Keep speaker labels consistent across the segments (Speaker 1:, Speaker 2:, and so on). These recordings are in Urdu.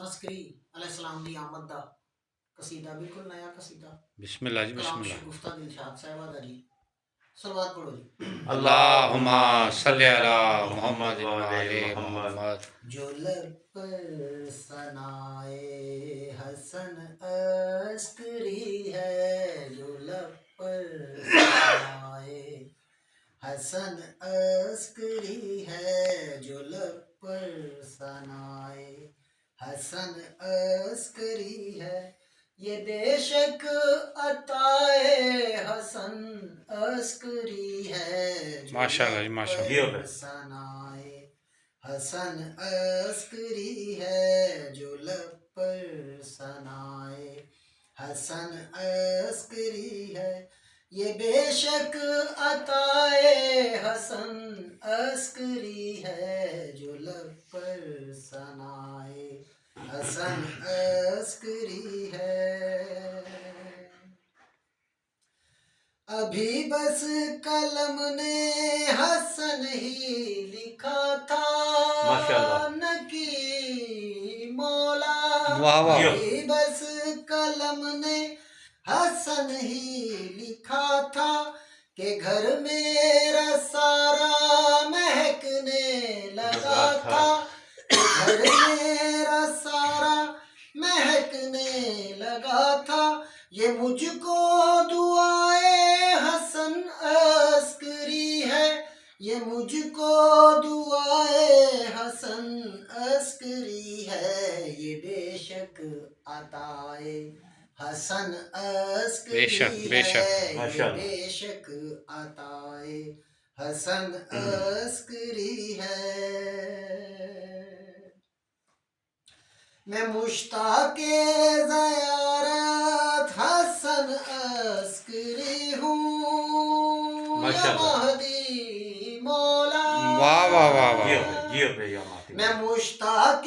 Speaker 1: حسن عسکری علیہ السلام دی آمد دا قصیدہ بالکل نیا قصیدہ
Speaker 2: بسم اللہ جی بسم
Speaker 1: کلام
Speaker 2: اللہ
Speaker 1: شگفتہ دلشاد صاحبہ دا جی صلوات پڑھو جی
Speaker 2: اللہم صلی علی محمد و علی محمد
Speaker 1: جو لب پر ثنائے حسن عسکری ہے جو لب پر ثنائے حسن عسکری ہے جو لب پر ثنائے حسن عسکری ہے یہ بے شک عطائے حسن عسکری ہے جو
Speaker 2: ماشاءاللہ جی
Speaker 1: لب
Speaker 2: ماشاءاللہ
Speaker 1: پر ثنائے حسن عسکری ہے جو لب پر ثنائے حسن عسکری ہے یہ بے شک عطائے حسن عسکری ہے جو لب پر ثنائے حسن عسکری ہے ابھی بس قلم نے حسن ہی لکھا تھا نکی مولا
Speaker 2: واہ واہ
Speaker 1: ابھی بس قلم نے حسن ہی لکھا تھا کہ گھر میرا سارا مہکنے لگا تھا کہ گھر میرا سارا مہکنے لگا تھا یہ مجھ کو دعائے حسن عسکری ہے یہ مجھ کو دعائے حسن عسکری ہے یہ بے شک عطائے حسن عسکری
Speaker 2: بے شک
Speaker 1: ہے یہ بے شک عطائے حسن عسکری ہے میں مشتاق زیارت حسن عسکری ہوں یا مہدی مولا
Speaker 2: واہ واہ واہ
Speaker 1: میں مشتاق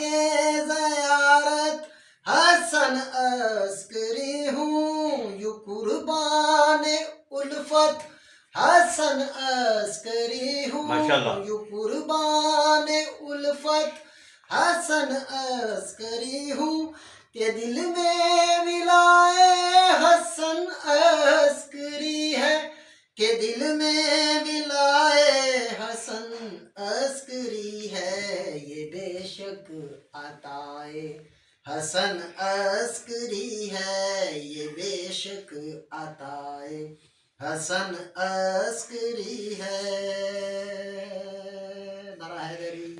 Speaker 1: زیارت حسن عسکری ہوں یوں قربان الفت حسن عسکری ہوں یوں قربان الفت حسن عسکری ہوں کہ دل میں ولائے حسن عسکری ہے کہ دل میں ولائے حسن عسکری ہے یہ بے شک عطائے حسن عسکری ہے یہ بے شک عطائے حسن عسکری ہے نعرہ حیدری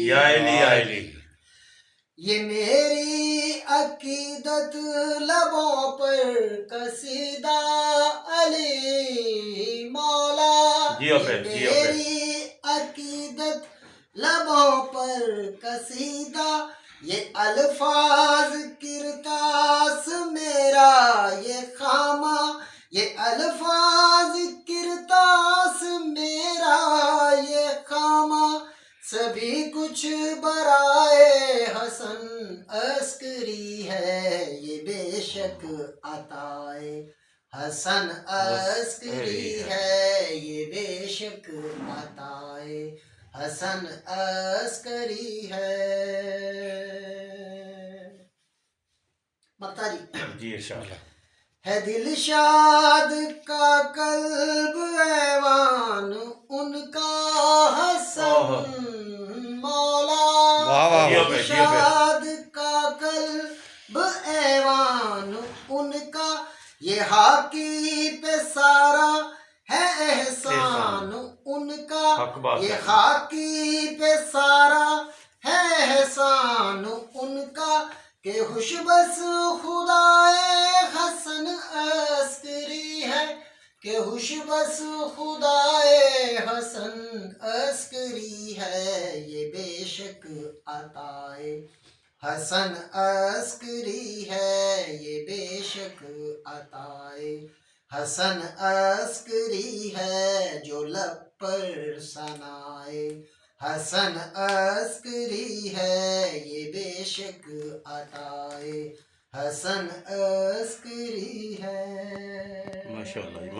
Speaker 2: یا علی
Speaker 1: یہ میری عقیدت لبوں پر قصیدہ علی مولا یہ میری عقیدت لبوں پر قصیدہ یہ الفاظ کرتاس میرا یہ خامہ یہ الفاظ کرتاس میرا یہ خامہ سبھی کچھ برائے حسن عسکری ہے یہ بے شک عطائے حسن عسکری ہے یہ بے شک عطائے حسن عسکری ہے مکتا جی ہے دلشاد کا قلب ایوان ان کا حسن مولا دلشاد کا قلب ایوان ان کا یہ حاکی پہ سارا ہے احسان ان کا یہ حاکی پہ سارا ہے احسان ان کا کہ خوش بس خدائے حسن عسکری ہے کہ خوش بس خدائے حسن عسکری ہے یہ بے شک عطائے حسن عسکری ہے یہ بے شک عطائے حسن عسکری ہے جو لب پر ثنائے حسن عسکری ہے یہ بے شک عطائے حسن عسکری ہے
Speaker 2: ماشاءاللہ